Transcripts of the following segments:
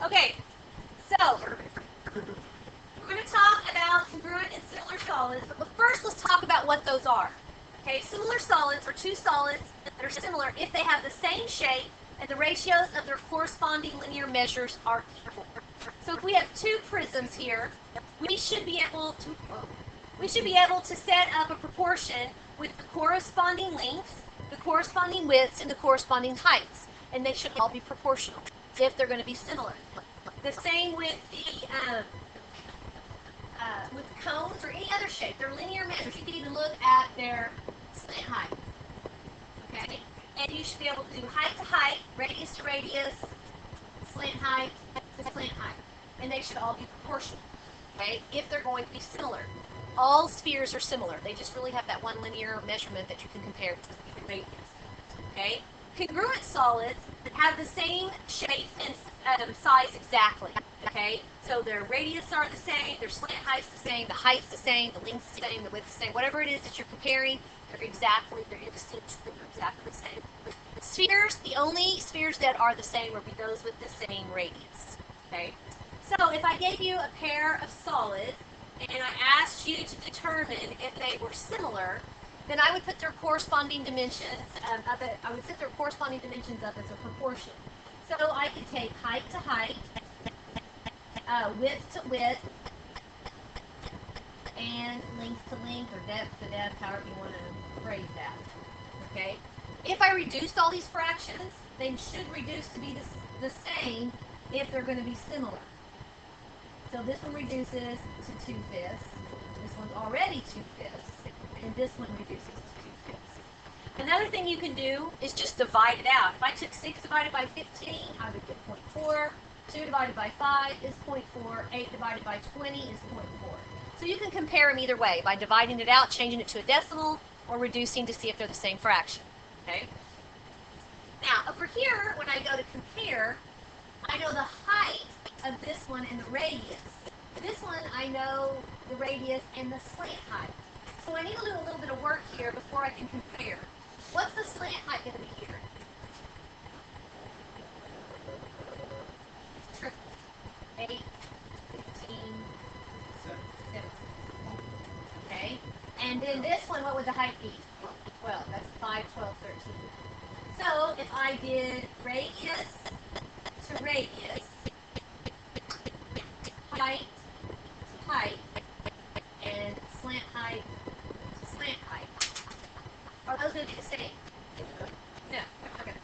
Okay, so we're going to talk about congruent and similar solids, but first let's talk about what those are. Okay, similar solids are two solids that are similar if they have the same shape and the ratios of their corresponding linear measures are equal. So if we have two prisms here, we should be able to set up a proportion with the corresponding lengths, the corresponding widths, and the corresponding heights, and they should all be proportional if they're going to be similar. The same with the with cones or any other shape. They're linear measures. You can even look at their slant height. Okay? And you should be able to do height to height, radius to radius, slant height to slant height. And they should all be proportional. Okay? If they're going to be similar. All spheres are similar. They just really have that one linear measurement that you can compare to the radius. Okay? Congruent solids have the same shape and size exactly. Okay? So their radius are the same, their slant height's the same, the height's the same, the length's the same, the width's the same. Whatever it is that you're comparing, they're exactly the same. Spheres, the only spheres that are the same would be those with the same radius. Okay? So if I gave you a pair of solids and I asked you to determine if they were similar, then I would put their corresponding dimensions up as a proportion. So I could take height to height, width to width, and length to length, or depth to depth, however you want to phrase that. Okay? If I reduced all these fractions, they should reduce to be the same if they're going to be similar. So this one reduces to 2/5. This one's already 2/5. And this one reduces to 2/5. Another thing you can do is just divide it out. If I took 6 divided by 15, I would get 0.4. 2 divided by 5 is 0.4. 8 divided by 20 is 0.4. So you can compare them either way, by dividing it out, changing it to a decimal, or reducing to see if they're the same fraction. Okay? Now, over here, when I go to compare, I know the height of this one and the radius. This one, I know the radius and the slant height. So I need to do a little bit of work here before I can compare. What's the slant height going to be here? 8, 15, 7. Okay? And then this one, what would the height be? 12. That's 5, 12, 13. So if I did radius to radius, height to height, and slant height to slant height, are those going to be the same? No. Okay.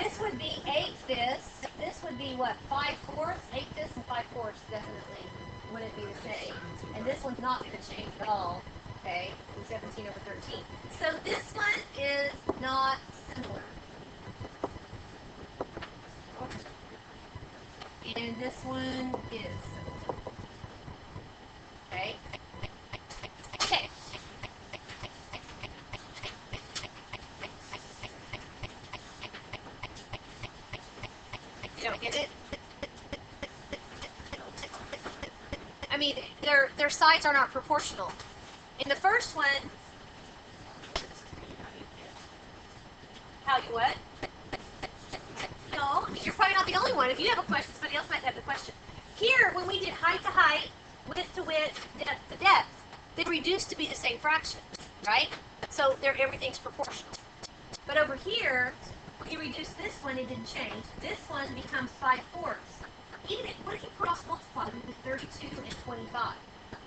This would be 8/5. This would be what? 5/4. 8/5 and 5/4 definitely wouldn't be the same. And this one's not going to change at all. Okay? 17 over 13. So this one is not similar. And this one is similar. Okay? Okay. You don't get it? I mean, their sides are not proportional. In the first one, how you what? No, you're probably not the only one. If you have a question, somebody else might have the question. Here, when we did height to height, width to width, depth to depth, they reduced to be the same fraction, right? So everything's proportional. But over here, when you reduce this one, it didn't change. This one becomes 5/4. Even if, what if you cross multiply with 32 and 25?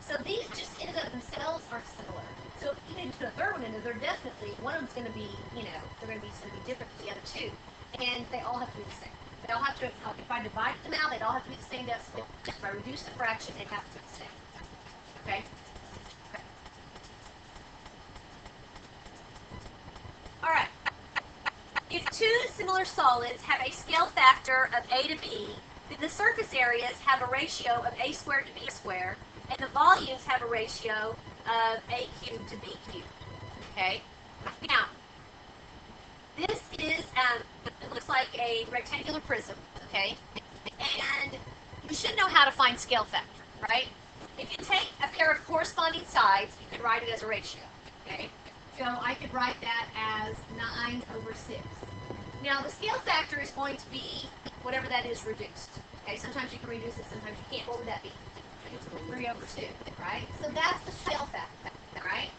So these just in and of themselves are similar. So if you need to put a third one in there, they're definitely, one of them's going to be, they're going to be different than the other two. And they all have to be the same. They all have to, if I divide them out, they'd all have to be the same decimal. If I reduce the fraction, they have to be the same. Okay? Okay. All right. If two similar solids have a scale factor of A to B, then the surface areas have a ratio of A squared to B squared, and the volumes have a ratio of A cubed to B cubed. Okay? Now, this is, it looks like a rectangular prism, okay? And you should know how to find scale factor, right? If you take a pair of corresponding sides, you can write it as a ratio, okay? So I could write that as 9/6. Now, the scale factor is going to be whatever that is reduced. Okay, sometimes you can reduce it, sometimes you can't. What would that be? 3 over 2, right? So that's the scale factor, right?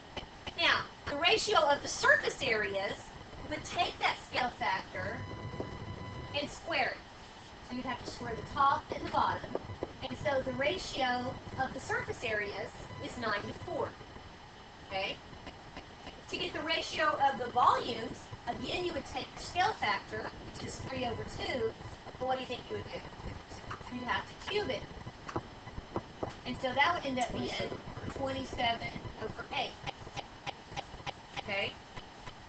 Now, the ratio of the surface areas would take that scale factor and square it. So you'd have to square the top and the bottom. And so the ratio of the surface areas is 9 to 4. Okay? To get the ratio of the volumes, again, you would take the scale factor, which is 3 over 2. But what do you think you would do? You'd have to cube it. And so that would end up being 27 over 8. Okay?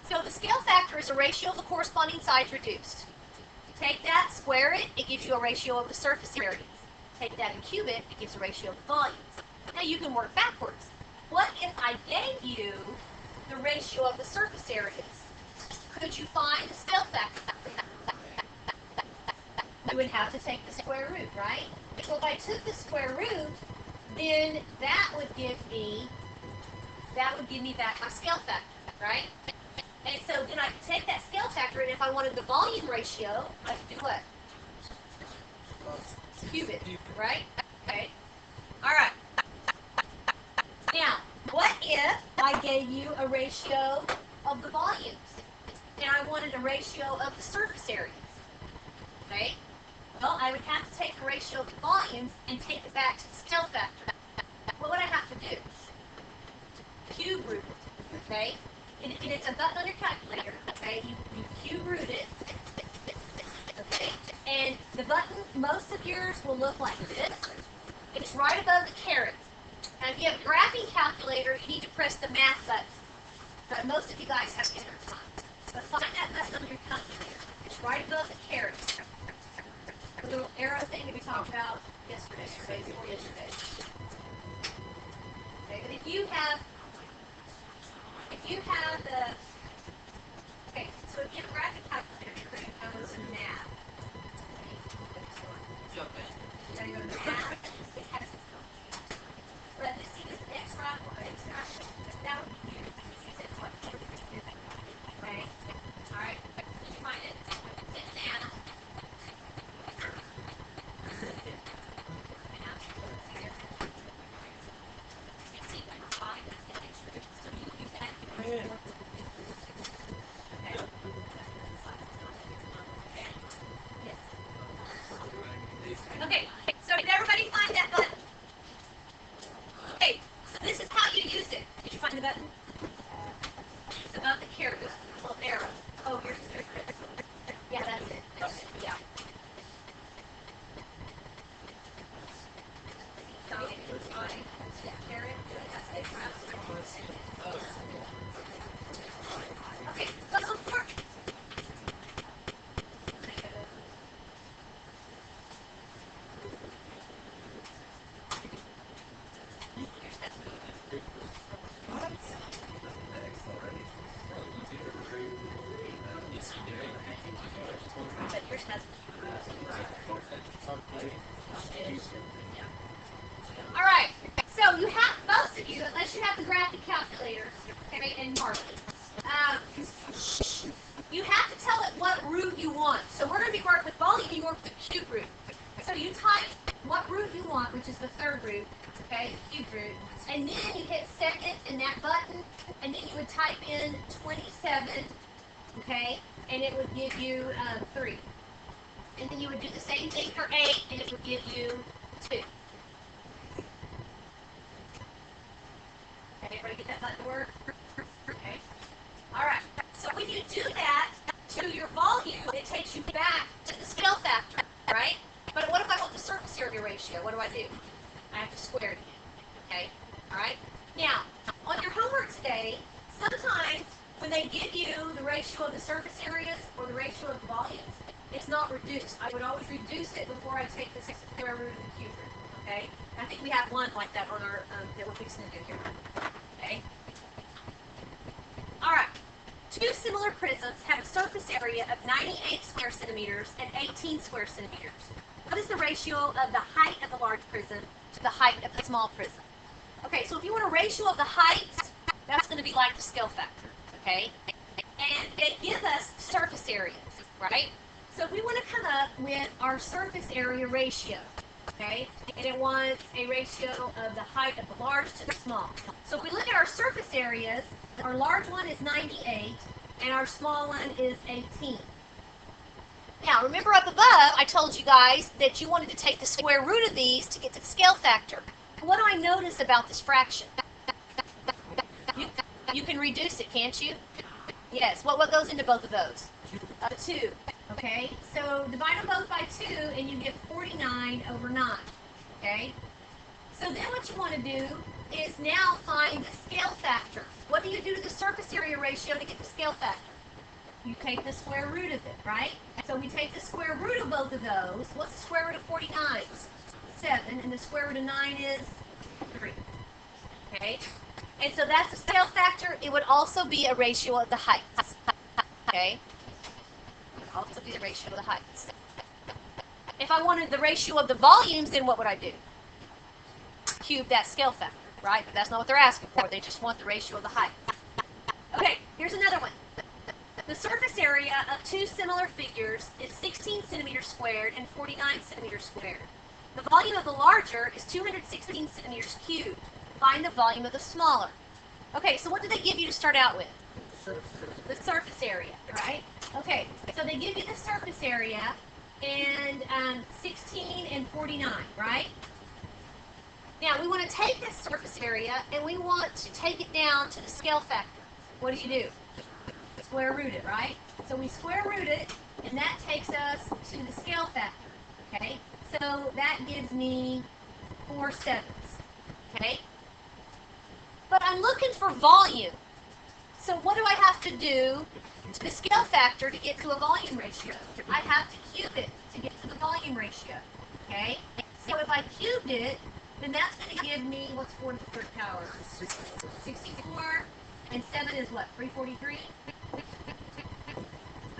So the scale factor is a ratio of the corresponding sides reduced. Take that, square it, it gives you a ratio of the surface areas. Take that and cube it, it gives a ratio of the volumes. Now you can work backwards. What if I gave you the ratio of the surface areas? Could you find the scale factor? You would have to take the square root, right? So if I took the square root, then that would give me back my scale factor, right? And so then I could take that scale factor, and if I wanted the volume ratio, I could do what? Cube it, right? Okay. All right. Now, what if I gave you a ratio of the volumes, and I wanted a ratio of the surface areas? Okay. Well, I would have to take the ratio of the volumes and take it back to the scale factor. What would I have to do? Cube root it, okay? And it's a button on your calculator, okay? You cube root it, okay? And the button, most of yours will look like this. It's right above the caret. And if you have a graphing calculator, you need to press the math button. But most of you guys have enter time. But find that button on your calculator. It's right above the caret. The little arrow thing that we talked about yesterday, before yesterday. Okay, but if you have the, okay, so if you have a graphic calculator, you're going to go to math. Now you go to math. But this is X right or X right. That would be use it what? Okay. All right. Did you find it? Sit down. Okay, so did everybody find that button? Okay, so this is how you use it. Did you find the button? It's above the caret, this little arrow. Oh, here's the yeah, that's it. Yeah. Okay, so for but yours has all right, so you have, most of you, unless you have the graphic calculator, okay, and mark it, you have to tell it what root you want. So we're going to be working with volume, you work with cube root. So you type what root you want, which is the third root, okay, the cube root, and then you hit second in that button, and then you would type in 27, okay, and it would give you 3. And then you would do the same thing for 8, and it would give you 2. Okay, everybody get that button to work? Okay. All right. So when you do that to your volume, it takes you back to the scale factor, right? But what if I want the surface area ratio? What do? I have to square it again. Okay. All right. Now, on your homework today, sometimes when they give you the ratio of the surface areas or the ratio of the volumes, it's not reduced. I would always reduce it before I take the square root of the cube root. Okay. I think we have one like that on our that we're fixing to do here. Okay. All right. Two similar prisms have a surface area of 98 square centimeters and 18 square centimeters. What is the ratio of the height of the large prism to the height of the small prism? Okay, so if you want a ratio of the heights, that's going to be like the scale factor, okay? And they give us surface areas, right? So we want to come up with our surface area ratio, okay? And it wants a ratio of the height of the large to the small. So if we look at our surface areas, our large one is 98, and our small one is 18. Now, remember up above, I told you guys that you wanted to take the square root of these to get to the scale factor. What do I notice about this fraction? You can reduce it, can't you? Yes. What goes into both of those? 2. Okay, so divide them both by 2, and you get 49 over 9. Okay? So then what you want to do is now find the scale factor. What do you do to the surface area ratio to get the scale factor? You take the square root of it, right? So we take the square root of both of those. What's the square root of 49? 7, and the square root of 9 is 3. Okay? And so that's the scale factor. It would also be a ratio of the heights. Okay? It would also be the ratio of the heights. If I wanted the ratio of the volumes, then what would I do? Cube that scale factor, right? But that's not what they're asking for. They just want the ratio of the height. Okay, here's another one. The surface area of two similar figures is 16 centimeters squared and 49 centimeters squared. The volume of the larger is 216 centimeters cubed. Find the volume of the smaller. Okay, so what did they give you to start out with? The surface area, right? Okay, so they give you the surface area and 16 and 49, right? Now, we want to take this surface area and we want to take it down to the scale factor. What do? Square root it, right? So we square root it, and that takes us to the scale factor, okay? So that gives me 4/7, okay? But I'm looking for volume. So what do I have to do to the scale factor to get to a volume ratio? I have to cube it to get to the volume ratio, okay? So if I cubed it, then that's going to give me, what's 4 to the third power? 64, and 7 is what, 343?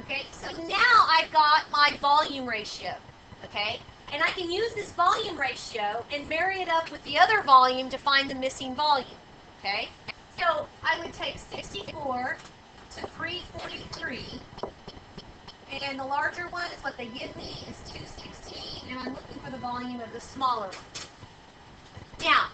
Okay, so now I've got my volume ratio, okay? And I can use this volume ratio and marry it up with the other volume to find the missing volume, okay? So I would take 64 to 343, and the larger one is what they give me is 216, and I'm looking for the volume of the smaller one. Now,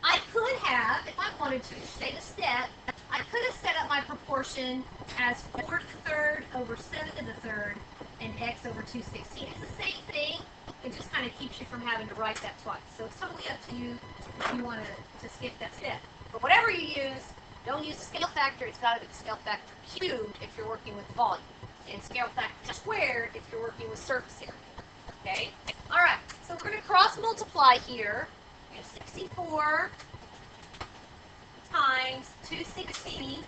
I could have, if I wanted to, save a step, I could have set up my proportion as 4 to the third over 7 to the third and x over 216. It's the same thing. It just kind of keeps you from having to write that twice. So it's totally up to you if you want to skip that step. But whatever you use, don't use the scale factor. It's got to be the scale factor cubed if you're working with volume, and scale factor squared if you're working with surface area. Okay? All right. So we're going to cross multiply here. We have 64 times 216,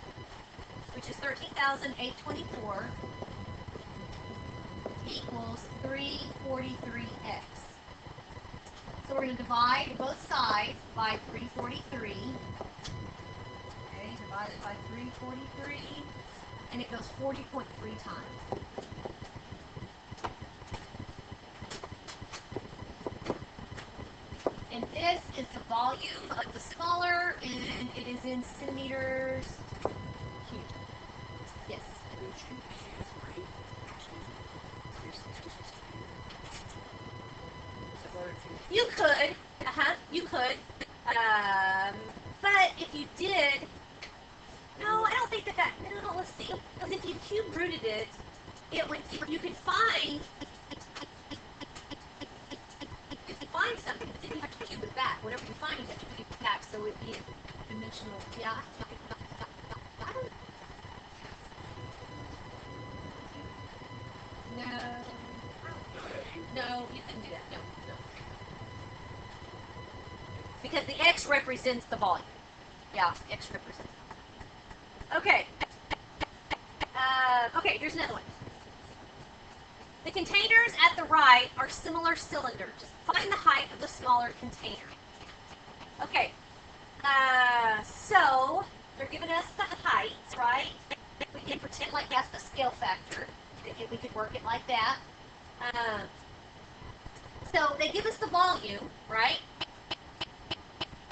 which is 13,824, equals 343x. So we're going to divide both sides by 343. Okay, divided by 343, and it goes 40.3 times. And this is the volume of the smaller, and it is in centimeters cubed. Yes. You could. You could. But if you did, no, I don't think that. No, let's see. Because if you cube rooted it, it would. You could find. Something, but then you have to cube it back. Whatever you find, you have to cube it back, so it'd be a dimensional. Yeah. I don't. No, you couldn't do that. No. Because the x represents the volume. Yeah, x represents the volume. Okay. Okay, here's another one. The containers at the right are similar cylinders. Find the height of the smaller container. Okay. So they're giving us the height, right? We can pretend like that's the scale factor. We could work it like that. So they give us the volume, right?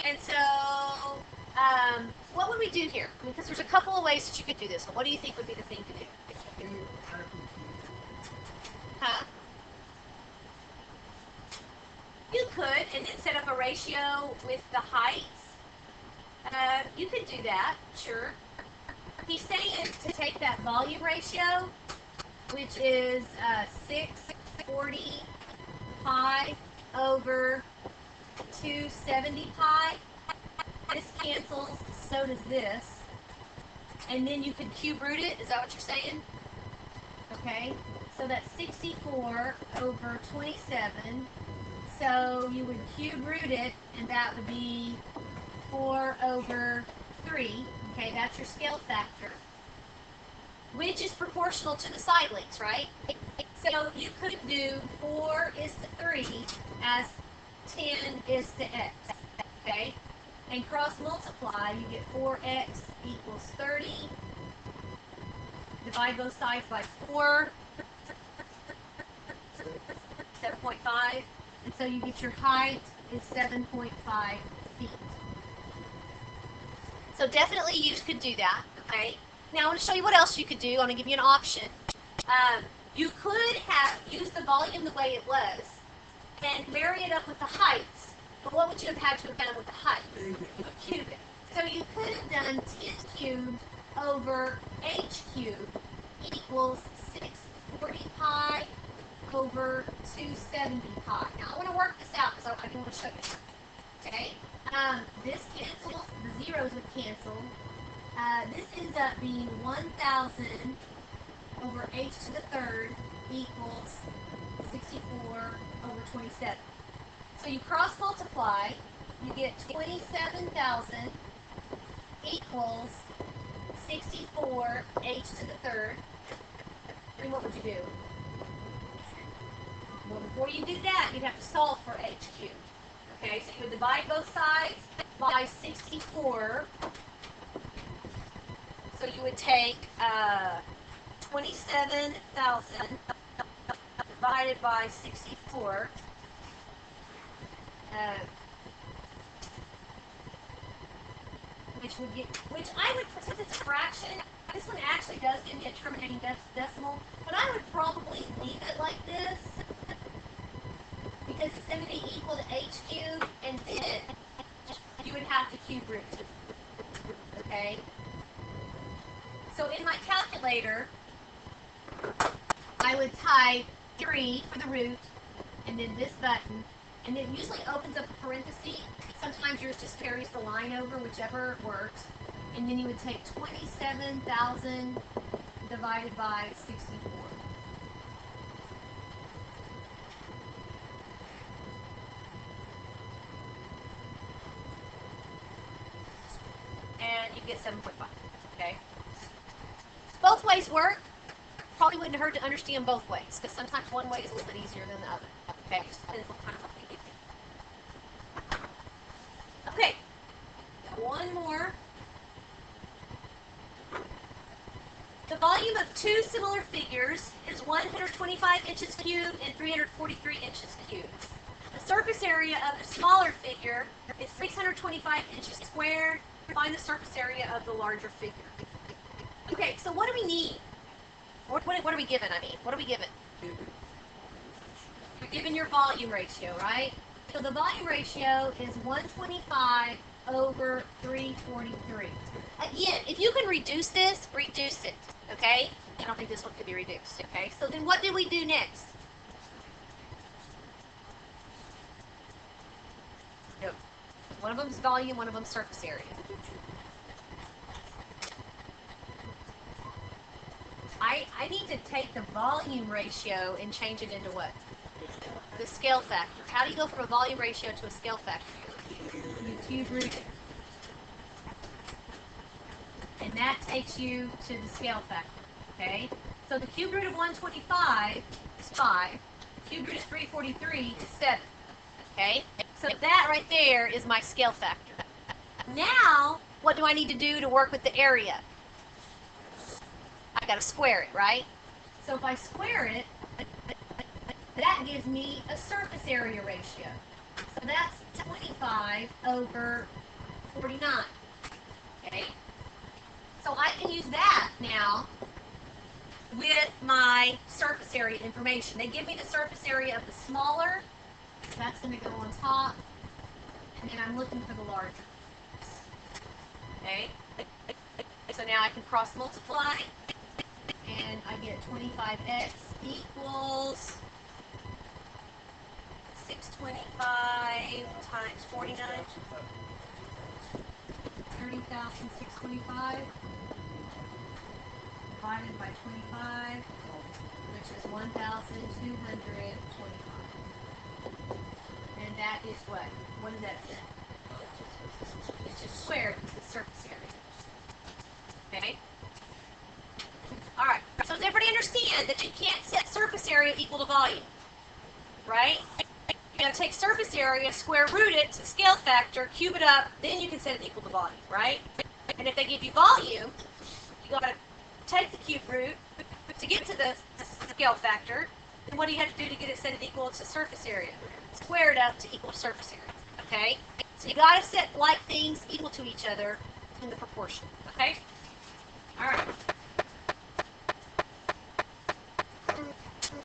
And so, what would we do here? Because there's a couple of ways that you could do this. So what do you think would be the thing to do? Huh? You could, and then set up a ratio with the heights. You could do that, sure. He's saying to take that volume ratio, which is 640 pi over 270 pi. This cancels, so does this. And then you could cube root it, is that what you're saying? Okay, so that's 64 over 27. So you would cube root it, and that would be 4 over 3. Okay, that's your scale factor, which is proportional to the side lengths, right? So you could do 4 is to 3 as 10 is to x, okay? And cross multiply, you get 4x equals 30. Divide both sides by 4, 7.5. And so you get your height is 7.5 feet. So definitely you could do that, okay? Now I want to show you what else you could do. I want to give you an option. You could have used the volume the way it was and vary it up with the heights. But what would you have had to have done with the height? Cube it. So you could have done 10 cubed over h cubed equals 640 pi over 270 pi. Now I want to work this out because I want to show you. Okay? This cancels, the zeros would cancel. This ends up being 1,000 over h to the third equals 64 over 27. So you cross multiply, you get 27,000 equals 64 h to the third. And what would you do? Well, before you do that, you'd have to solve for h cubed. Okay, so you would divide both sides by 64. So you would take 27,000 divided by 64. Which I would, since it's a fraction, this one actually does give me a terminating decimal, but I would probably leave it like this, because it's going to be equal to h cubed, and then you would have to cube root. Okay? So in my calculator, I would type 3 for the root, and then this button, and it usually opens up a parenthesis. Sometimes yours just carries the line over, whichever works. And then you would take 27,000 divided by 64. And you get 7.5, okay? Both ways work. Probably wouldn't hurt to understand both ways, because sometimes one way is a little bit easier than the other. Okay, just depends what kind of something you do. Okay, got one more. The volume of two similar figures is 125 inches cubed and 343 inches cubed. The surface area of the smaller figure is 625 inches squared. Find the surface area of the larger figure. Okay, so what do we need? What are we given, I mean? What are we given? You're given your volume ratio, right? So the volume ratio is 125 over 343. Again, if you can reduce this, reduce it, okay? I don't think this one could be reduced, okay? So then what do we do next? Nope. One of them is volume, one of them surface area. I need to take the volume ratio and change it into what? The scale factor. How do you go from a volume ratio to a scale factor? You cube root it. And that takes you to the scale factor, okay? So the cube root of 125 is 5. The cube root of 343 is 7, okay? So that right there is my scale factor. Now, what do I need to do to work with the area? I got to square it, right? So if I square it, that gives me a surface area ratio. So that's 25 over 49. Okay? So I can use that now with my surface area information. They give me the surface area of the smaller. That's going to go on top. And then I'm looking for the larger. Okay? So now I can cross multiply. And I get 25x equals 625 times 49. 30,625 divided by 25, which is 1,225. And that is what? What does that say? It's just squared the surface area. Okay? Alright, so does everybody understand that you can't set surface area equal to volume? Right? You gotta take surface area, square root it to scale factor, cube it up, then you can set it equal to volume, right? And if they give you volume, you gotta take the cube root to get to the scale factor. And what do you have to do to get it set it equal to surface area? Square it up to equal surface area. Okay? So you gotta set like things equal to each other in the proportion. Okay?